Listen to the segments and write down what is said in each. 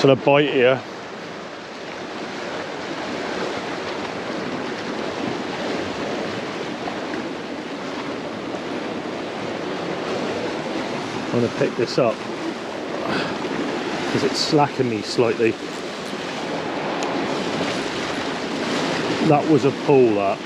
So the bite here. I'm going to pick this up because it's slacking me slightly. That was a pull, that.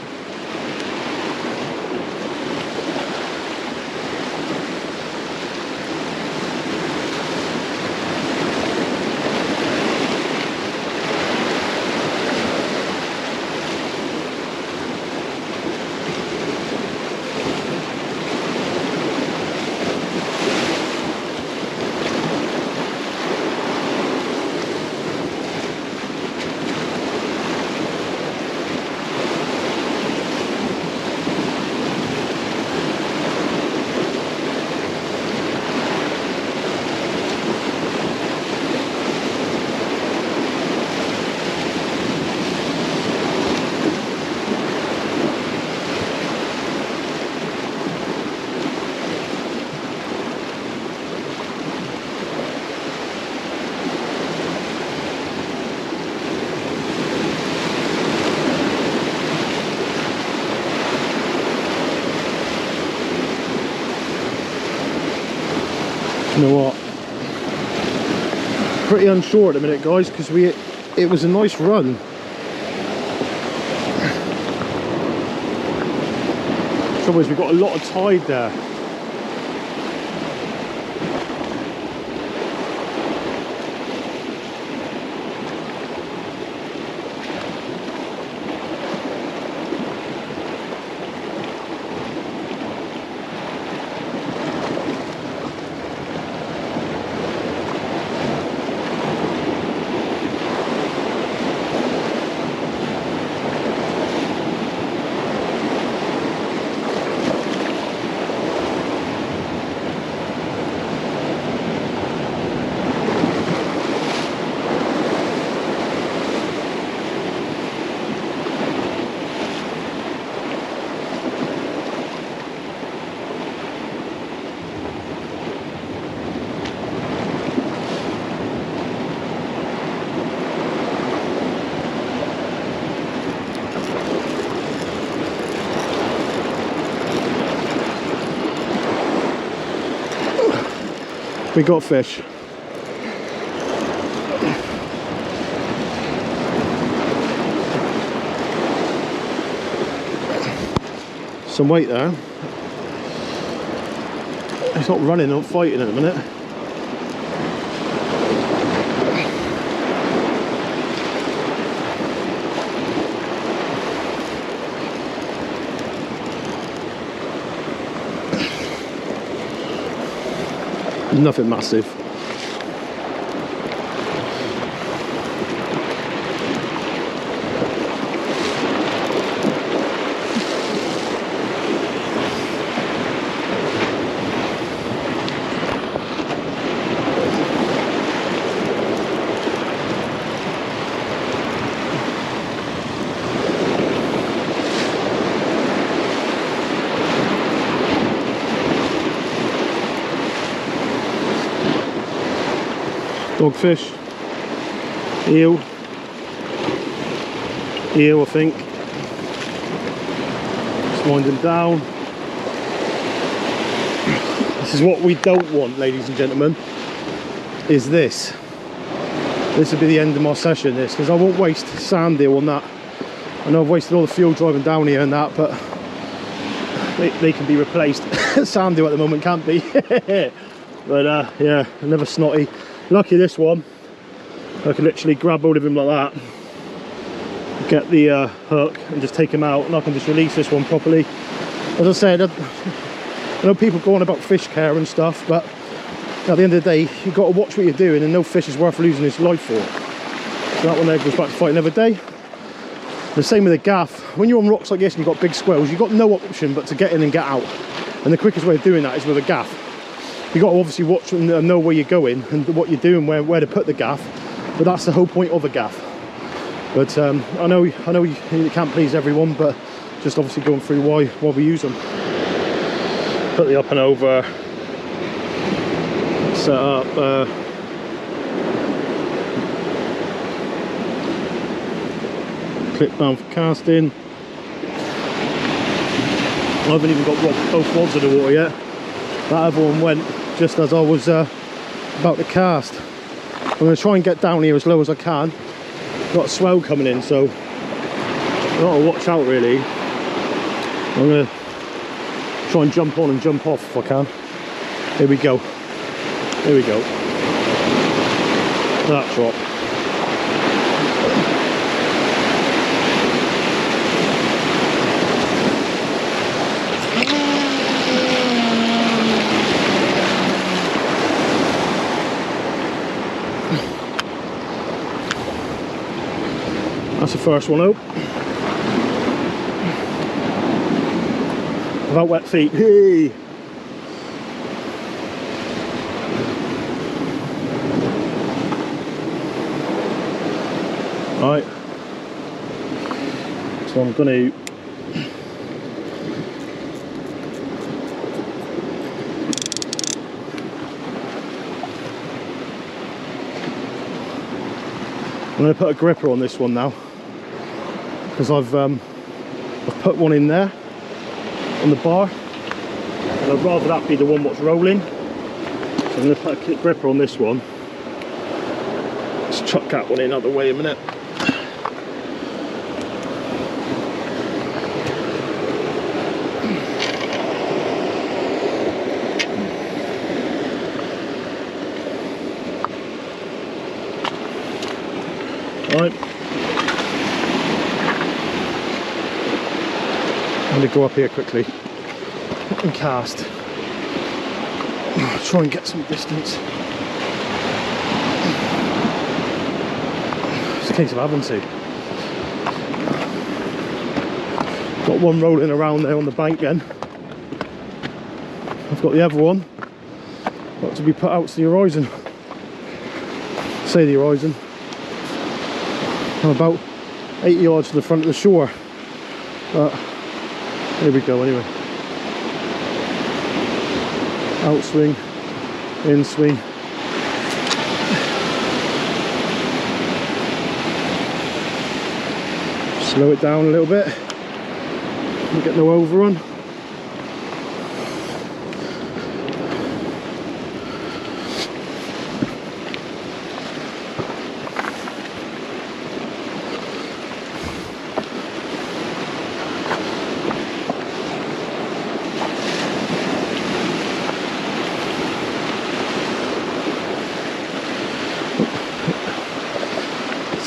You know what? Pretty unsure at the minute, guys, because it was a nice run. Trouble is, we've got a lot of tide there. We got fish. Some weight there. It's not running, not fighting at the minute. Nothing massive. Dogfish, eel, I think. Just winding down. This is what we don't want, ladies and gentlemen, is this. This will be the end of my session, this, because I won't waste sand eel on that. I know I've wasted all the fuel driving down here and that, but they can be replaced. Sand eel at the moment can't be. But yeah, another snotty. Lucky this one, I can literally grab hold of him like that, get the hook and just take him out, and I can just release this one properly. As I said, I know people go on about fish care and stuff, but at the end of the day, you've got to watch what you're doing, and no fish is worth losing his life for. So that one there goes back to fight another day. The same with the gaff. When you're on rocks like this and you've got big swells, you've got no option but to get in and get out. And the quickest way of doing that is with a gaff. You've got to obviously watch and know where you're going and what you're doing, where to put the gaff. But that's the whole point of a gaff. But I know you can't please everyone, but just obviously going through why we use them. Put the up and over, set up Clip down for casting. I haven't even got both rods in the water yet. That other one went just as I was about to cast. I'm going to try and get down here as low as I can. Got a swell coming in, so I've got to watch out really. I'm going to try and jump on and jump off if I can. Here we go. Here we go. That drop. That's the first one out. Without wet feet. Hey! Right. So I'm going to put a gripper on this one now, because I've put one in there on the bar, and I'd rather that be the one what's rolling. So I'm going to put a gripper on this one. Let's chuck that one in out of the way a minute. Right. I'm going to go up here quickly and cast. Try and get some distance. It's a case of having to. Got one rolling around there on the bank then. I've got the other one. Got to be put out to the horizon. Say the horizon. I'm about 80 yards to the front of the shore. But here we go anyway. Outswing, inswing. Slow it down a little bit. Get no overrun.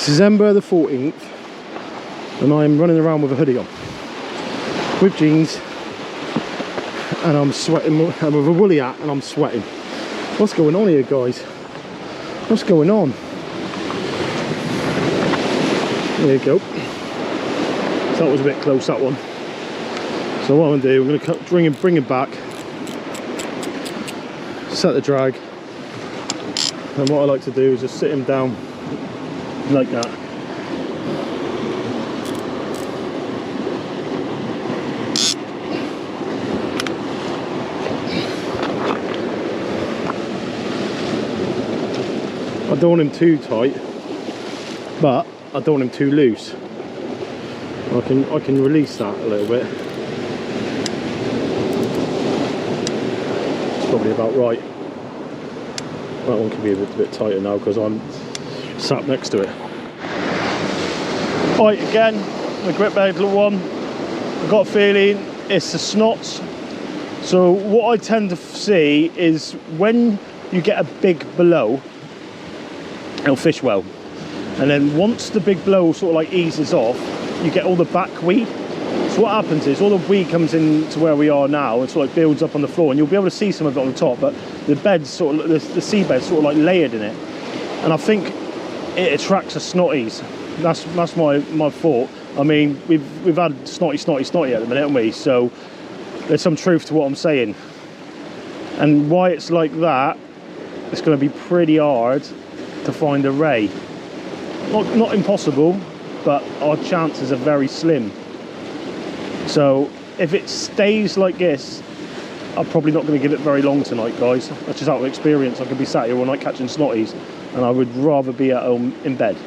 December the 14th, and I'm running around with a hoodie on, with jeans, and I'm sweating. I'm with a woolly hat and I'm sweating. What's going on here, guys? What's going on? There you go. So that was a bit close, that one. So what I'm going to do, I'm going to bring it back, set the drag, and what I like to do is just sit him down like that. I don't want him too tight, but I don't want him too loose. I can release that a little bit. It's probably about right. That one can be a bit tighter now because I'm sat next to it. Right, again, the grip medal one. I've got a feeling it's the snots. So what I tend to see is when you get a big blow, it'll fish well. And then once the big blow sort of like eases off, you get all the back weed. So what happens is all the weed comes in to where we are now and sort of like builds up on the floor, and you'll be able to see some of it on the top, but the bed's sort of, the seabed's sort of like layered in it. And I think it attracts the snotties. That's my thought. I mean, we've had snotty at the minute, haven't we? So there's some truth to what I'm saying. And why it's like that, it's going to be pretty hard to find a ray. Not impossible, but our chances are very slim. So if it stays like this, I'm probably not going to give it very long tonight, guys. That's just out of experience. I could be sat here all night catching snotties, and I would rather be at home in bed.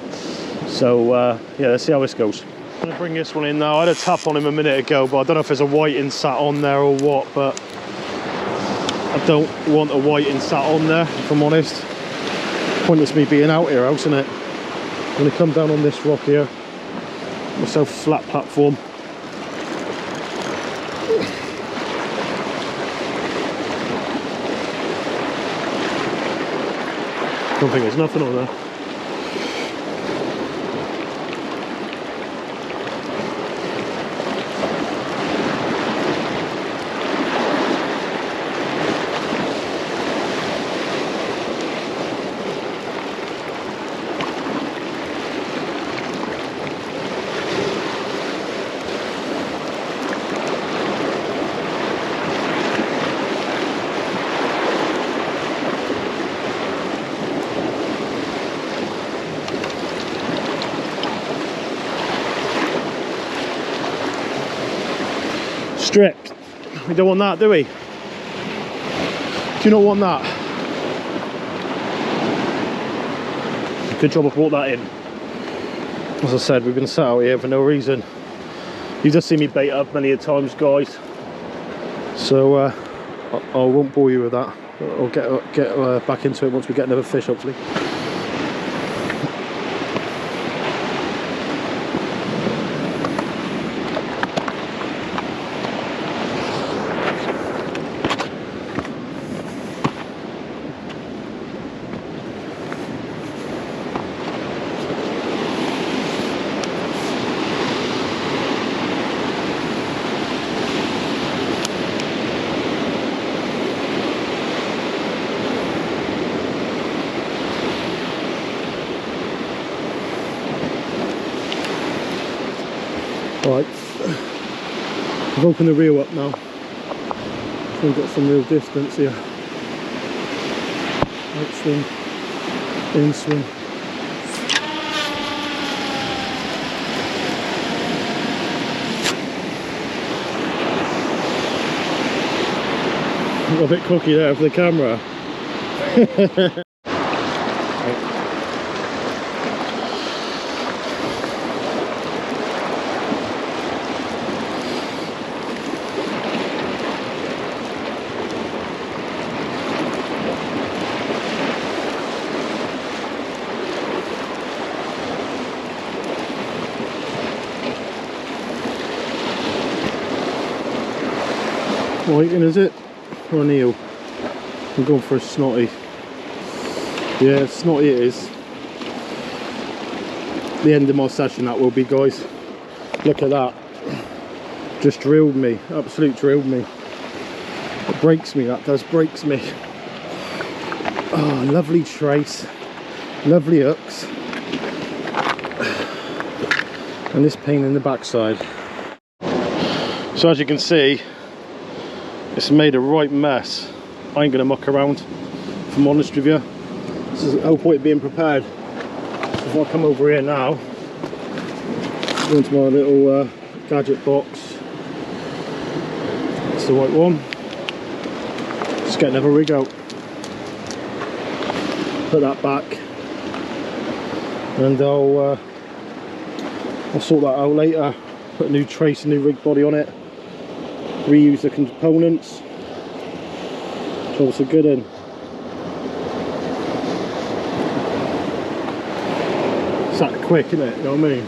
So yeah, let's see how this goes. I'm going to bring this one in now. I had a tap on him a minute ago, but I don't know if there's a whiting sat on there or what, but I don't want a whiting sat on there, if I'm honest. Pointless me being out here else, isn't it? I'm going to come down on this rock here, myself a flat platform. I don't think there's nothing on there. Stripped. We don't want that, do we? Do you not want that? Good job I brought that in. As I said, we've been sat out here for no reason. You've just seen me bait up many a times, guys. So I won't bore you with that. I'll get back into it once we get another fish, hopefully. Right, I've opened the reel up now. We've got some real distance here. Out swing, in swing. Got a bit cocky there for the camera. Whiting, is it? Or an eel? I'm going for a snotty. Yeah, snotty it is. The end of my session that will be, guys. Look at that. Just drilled me. Absolute drilled me. It breaks me, that does. Breaks me. Oh, lovely trace. Lovely hooks. And this pain in the backside. So as you can see, it's made a right mess. I ain't gonna muck around, if I'm honest with you. This is the whole point of being prepared. So if I come over here now, go into my little gadget box. That's the white one. Just get another rig out. Put that back, and I'll sort that out later. Put a new trace, a new rig body on it. Reuse the components. So it's a good one. It's that quick, isn't it? You know what I mean?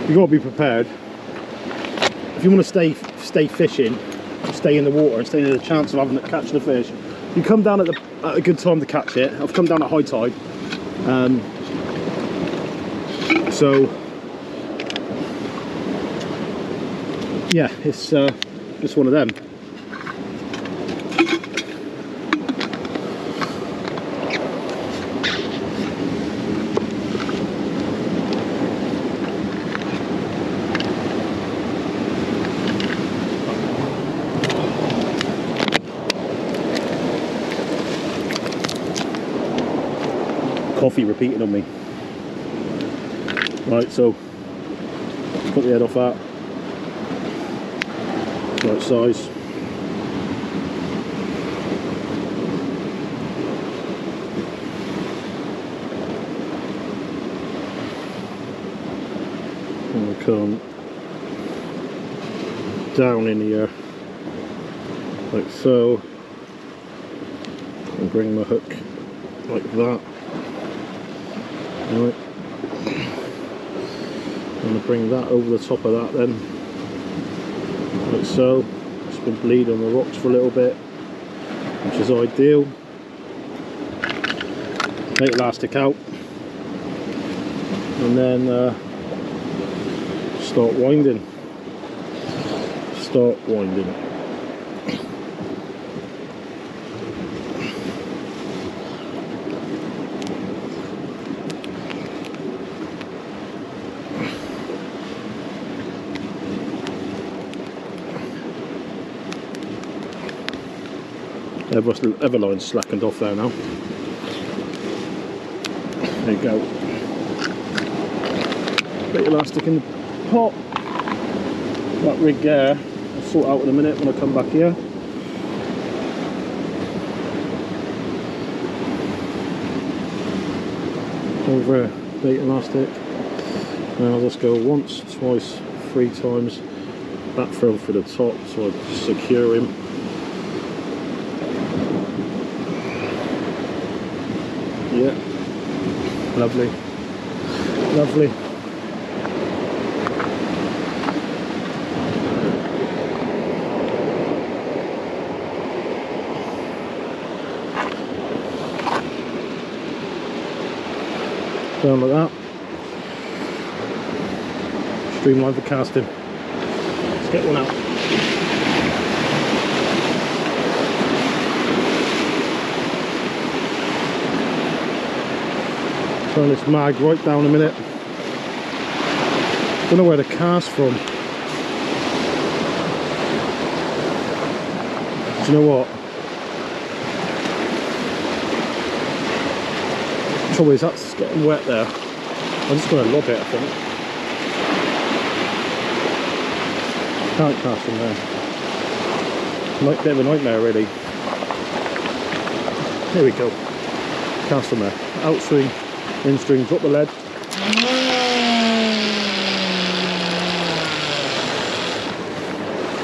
You've got to be prepared. If you want to stay fishing, stay in the water and stay in the chance of catching a fish, you come down at a good time to catch it. I've come down at high tide. So yeah, it's just one of them. Coffee repeating on me. Right, so cut the head off that. Right size. come down in here like so, and bring my hook like that. Right. I'm going to bring that over the top of that then, like so. Just been bleed on the rocks for a little bit, which is ideal. Take elastic out, and then start winding. Everline's slackened off there now. There you go. Bit of elastic in the pot. That rig there, I'll sort out in a minute when I come back here. Over bait elastic. Now I'll just go once, twice, 3 times. Back throw for the top so I secure him. Yeah, lovely, lovely. Down like that. Streamline for casting. Let's get one out. Turn this mag right down a minute. Don't know where to cast from. Do you know what? The trouble is that's getting wet there. I'm just going to lob it, I think. Can't cast from there. Bit of a nightmare, really. There we go. Cast from there. Outswing, in string, drop the lead.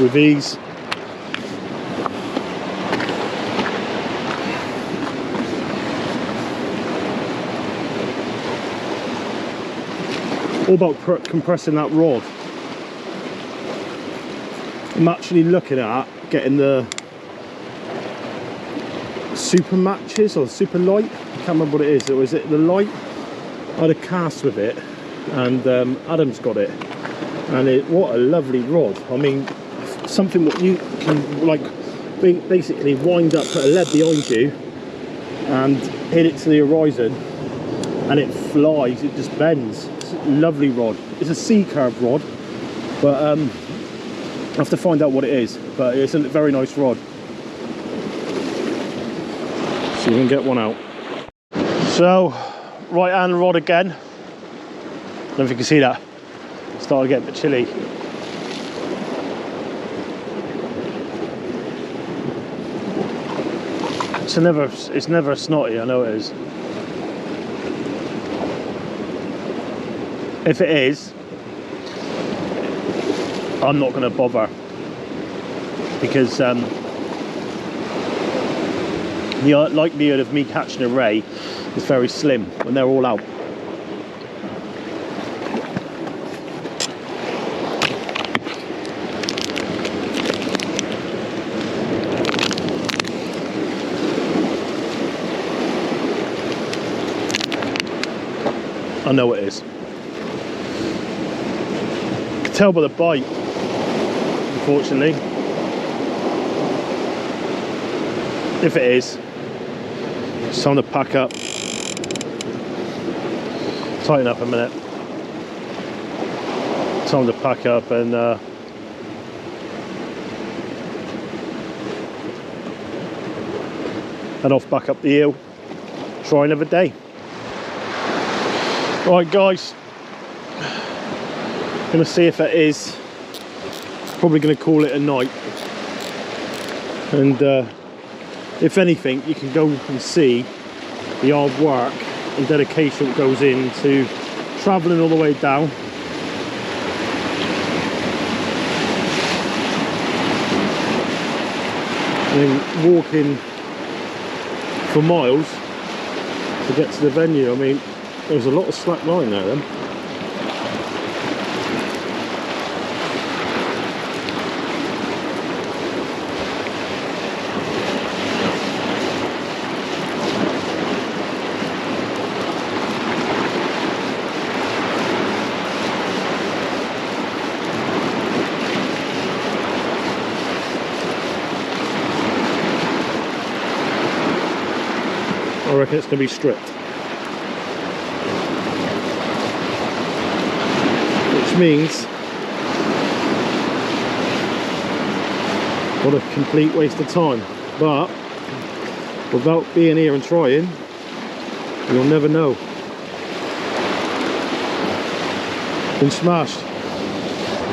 With ease. All about compressing that rod. I'm actually looking at getting the super matches or super light. I can't remember what it is. Or is it the light? I had a cast with it, and Adam's got it. And what a lovely rod. I mean, something that you can like basically wind up, put a lead behind you, and hit it to the horizon, and it flies. It just bends. It's a lovely rod. It's a C-curve rod, but I have to find out what it is. But it's a very nice rod. So you can get one out. So, right hand rod again. I don't know if you can see that. It's starting to get a bit chilly. It's never snotty, I know it is. If it is, I'm not going to bother, because the likelihood of me catching a ray is very slim when they're all out. I know it is. You can tell by the bite, unfortunately. If it is, it's time to pack up. Tighten up a minute. Time to pack up and head off back up the hill. Try another day. Right guys, gonna see if it is. Probably gonna call it a night, and if anything, you can go and see the hard work and dedication that goes into travelling all the way down mean, walking for miles to get to the venue. I mean, there's a lot of slack line there then. I reckon it's going to be stripped. Which means, what a complete waste of time. But, without being here and trying, you'll never know. Been smashed.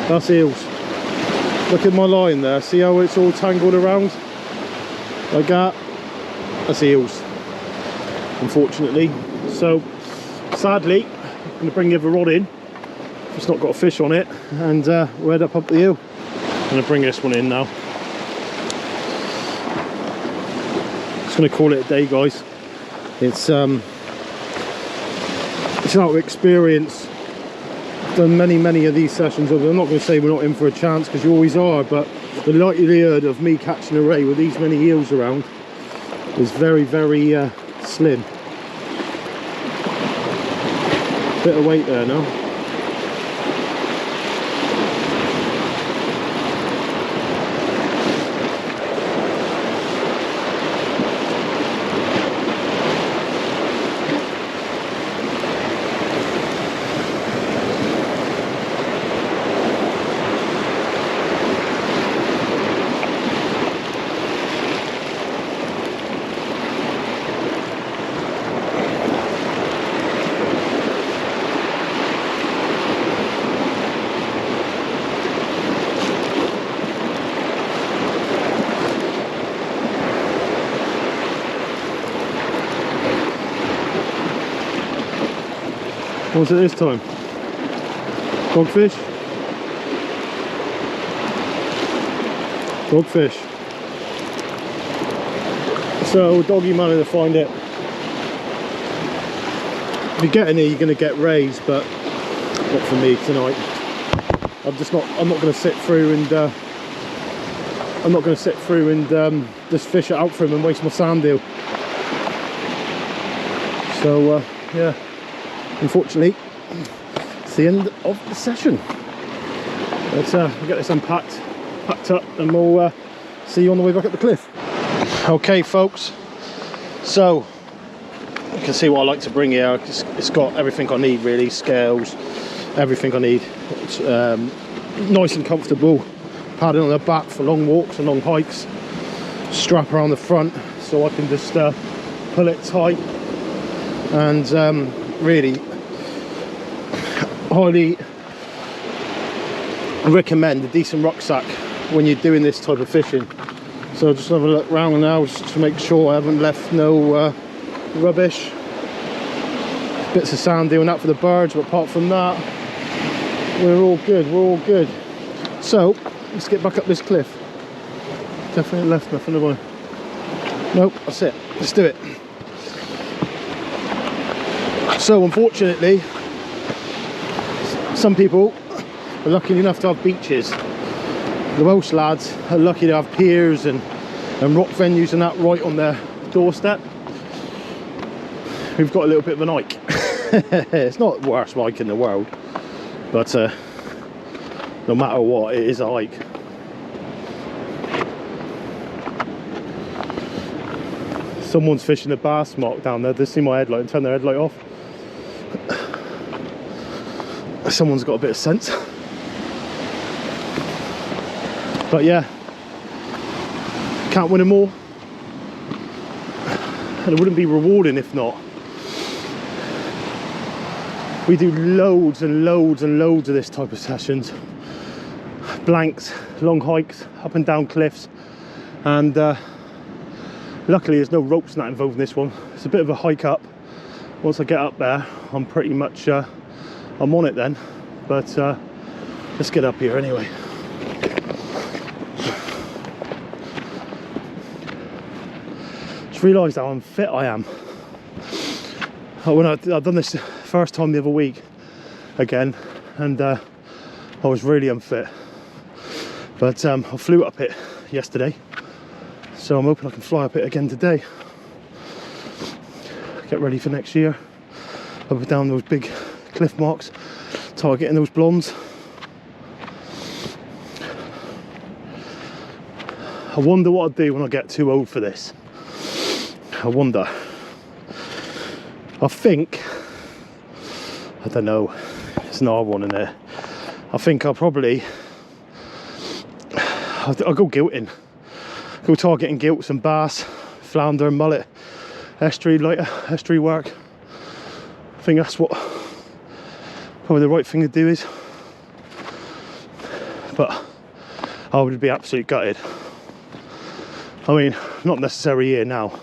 That's eels. Look at my line there. See how it's all tangled around? Like that. That's eels, unfortunately. So sadly, I'm going to bring the other rod in. It's not got a fish on it, and we'll head up the hill. I'm going to bring this one in now. Just going to call it a day, guys. It's out of experience. Done many of these sessions. I'm not going to say we're not in for a chance, because you always are, but the likelihood of me catching a ray with these many eels around is very slim. Bit of weight there now. What's it this time? Dogfish? Dogfish. So doggy managed to find it. If you get in here, you're going to get rays, but not for me tonight. I'm not going to sit through and just fish it out for him and waste my sand deal. So yeah. Unfortunately, it's the end of the session. Let's we'll get this packed up, and we'll see you on the way back up the cliff. Okay, folks. So you can see what I like to bring here. It's got everything I need, really. Scales, everything I need. It's nice and comfortable. Padding on the back for long walks and long hikes. Strap around the front so I can just pull it tight. And really highly recommend a decent rucksack when you're doing this type of fishing. So just have a look around now just to make sure I haven't left no rubbish, bits of sand doing that for the birds, but apart from that we're all good. So let's get back up this cliff. Definitely left nothing away. Nope, that's it. Let's do it. So unfortunately, some people are lucky enough to have beaches. The Welsh lads are lucky to have piers and rock venues and that right on their doorstep. We've got a little bit of an hike. It's not the worst hike in the world, but no matter what, it is a hike. Someone's fishing a bass mark down there. They see my headlight and turn their headlight off. Someone's got a bit of sense. But yeah, can't win them all, and it wouldn't be rewarding if not. We do loads and loads of this type of sessions. Blanks, long hikes, up and down cliffs, and luckily there's no ropes and that involved in this one. It's a bit of a hike up. Once I get up there, I'm pretty much I'm on it then. But let's get up here anyway. just realised how unfit I am. When I've done this first time the other week again, and I was really unfit. But I flew up it yesterday, so I'm hoping I can fly up it again today. Get ready for next year. Up and down those big cliff marks, targeting those blondes. I wonder what I'll do when I get too old for this. I wonder. I think, I don't know, it's an hard one in there. I think I'll probably, I'll go gilting. Go targeting gilts and bass, flounder and mullet, estuary work. I think that's what probably the right thing to do is. But I would be absolutely gutted. I mean, not necessarily here now.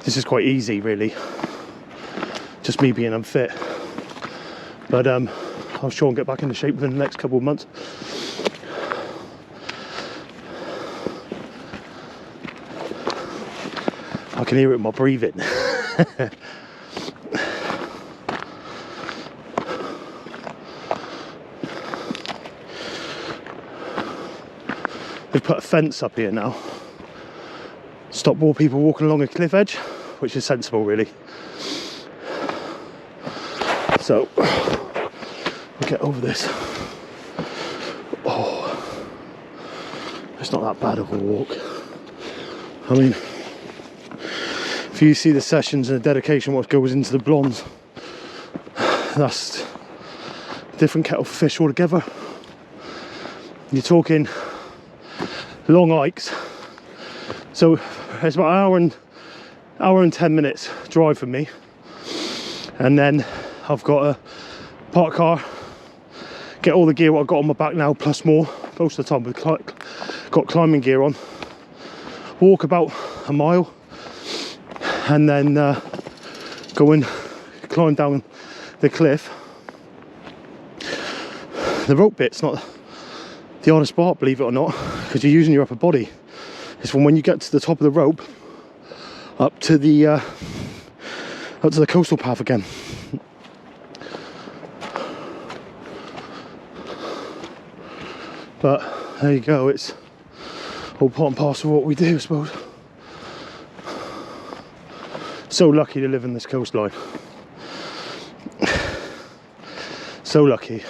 This is quite easy, really. Just me being unfit. But I'm sure I'll get back into shape within the next couple of months. I can hear it in my breathing. They've put a fence up here now. Stop more people walking along a cliff edge, which is sensible, really. So, we'll get over this. Oh, it's not that bad of a walk. I mean, if you see the sessions and the dedication, what goes into the blondes, that's a different kettle of fish altogether. You're talking long hikes. So it's about an hour and 10 minutes drive from me, and then I've got to park car, get all the gear what I've got on my back now, plus more. Most of the time we've got climbing gear on, walk about a mile, and then go and climb down the cliff. The rope bit's not the hardest part, believe it or not, because you're using your upper body. It's from when you get to the top of the rope up to the coastal path again. But there you go, it's all part and parcel of what we do, I suppose. So lucky to live in this coastline. So lucky.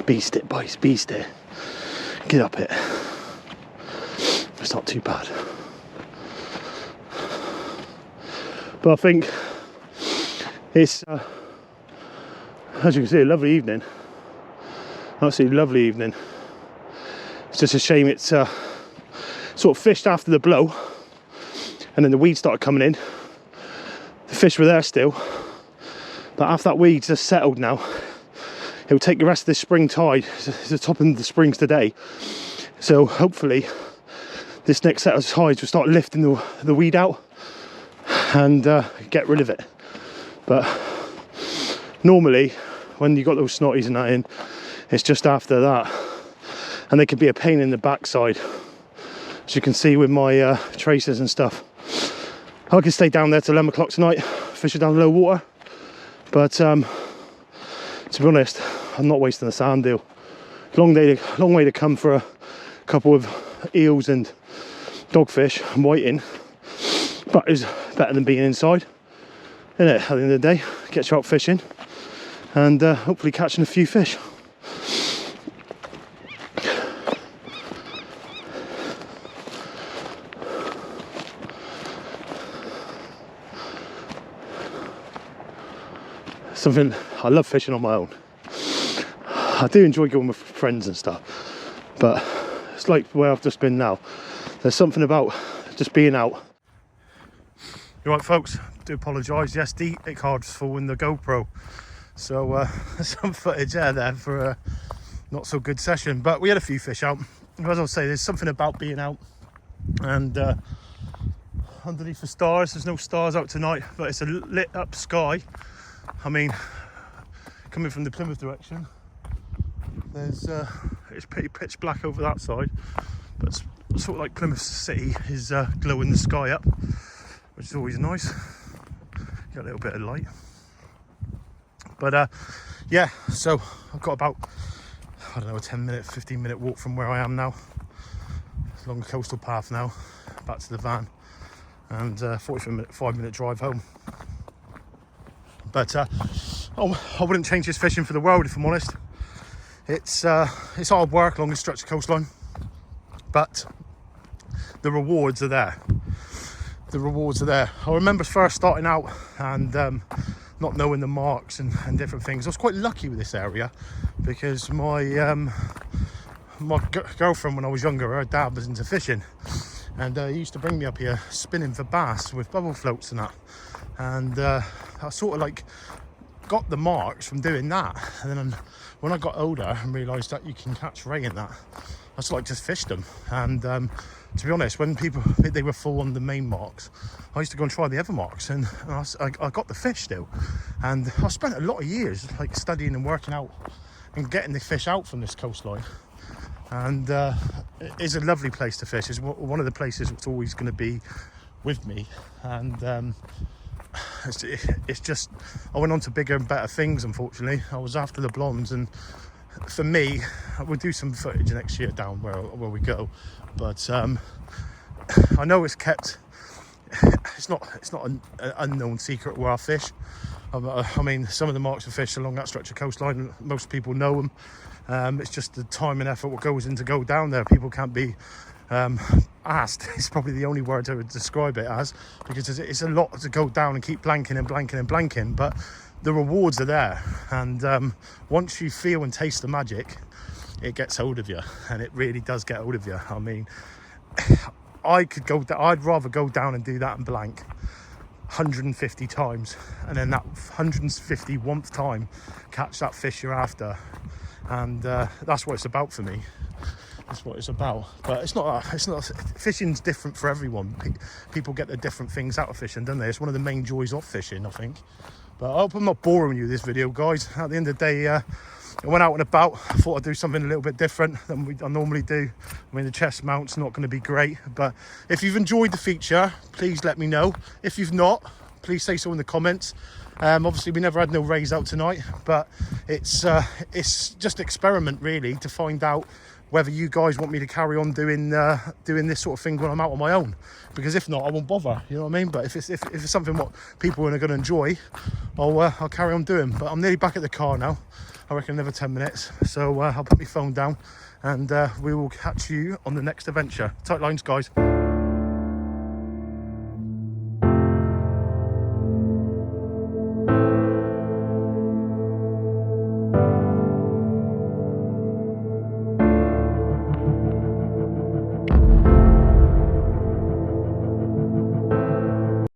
Beast it, boys, beast it. Get up it. It's not too bad. But I think it's, as you can see, a lovely evening. Absolutely lovely evening. It's just a shame it's sort of fished after the blow, and then the weeds started coming in. The fish were there still, but after that weed's just settled now, it will take the rest of this spring tide. It's the top of the springs today, so hopefully this next set of tides will start lifting the weed out and get rid of it. But normally when you got those snotties and that in, it's just after that, and they can be a pain in the backside, as you can see with my traces and stuff. I can stay down there till 11 o'clock tonight, fishing down low water, but to be honest, I'm not wasting the sand deal. Long way to come for a couple of eels and dogfish and whiting, but it's better than being inside, isn't it? At the end of the day, gets you out fishing and hopefully catching a few fish. Something I love fishing on my own. I do enjoy going with friends and stuff, but it's like where I've just been now. There's something about just being out. You're right, folks, I do apologise. Yes, the it card's full in the GoPro, so some footage there for a not so good session, but we had a few fish out. As I was saying, there's something about being out, and underneath the stars. There's no stars out tonight, but it's a lit up sky. I mean, coming from the Plymouth direction, there's it's pretty pitch black over that side, but it's sort of like Plymouth City is glowing the sky up, which is always nice. Get a little bit of light. But yeah, so I've got about, I don't know, a 10-minute, 15-minute walk from where I am now. Along the coastal path now, back to the van, and 45-minute drive home. But I wouldn't change this fishing for the world, if I'm honest. It's hard work along this stretch of coastline, but the rewards are there. The rewards are there. I remember first starting out and not knowing the marks and different things. I was quite lucky with this area because my girlfriend, when I was younger, her dad was into fishing, and he used to bring me up here spinning for bass with bubble floats and that, and I sort of like got the marks from doing that. And then when I got older and realised that you can catch ray in that, I sort of like just fished them. And to be honest, when they were full on the main marks, I used to go and try the other marks, and I got the fish still. And I spent a lot of years like studying and working out and getting the fish out from this coastline. And it is a lovely place to fish. It's one of the places that's always going to be with me. And it's just, I went on to bigger and better things, unfortunately. I was after the blondes, and for me, we'll do some footage next year down where we go. But I know it's kept, it's not an unknown secret where I fish. I mean, some of the marks are fished along that stretch of coastline. Most people know them. It's just the time and effort what goes in to go down there. People can't be asked. It's probably the only word I would describe it as, because it's a lot to go down and keep blanking and blanking and blanking, but the rewards are there. And once you feel and taste the magic, it gets hold of you, and it really does get hold of you. I mean, I'd rather go down and do that and blank 150 times, and then that 151st time catch that fish you're after. And that's what it's about for me. That's what it's about. But it's not fishing's different for everyone. People get their different things out of fishing, don't they? It's one of the main joys of fishing, I think. But I hope I'm not boring you with this video, guys. At the end of the day, I went out and about. I thought I'd do something a little bit different than I normally do. I mean, the chest mount's not going to be great, but if you've enjoyed the feature, please let me know. If you've not, please say so in the comments. Obviously we never had no rays out tonight, but it's just experiment really to find out whether you guys want me to carry on doing this sort of thing when I'm out on my own. Because if not, I won't bother, you know what I mean? But if it's something what people are going to enjoy, I'll carry on doing. But I'm nearly back at the car now. I reckon another 10 minutes. So I'll put my phone down, and we will catch you on the next adventure. Tight lines, guys.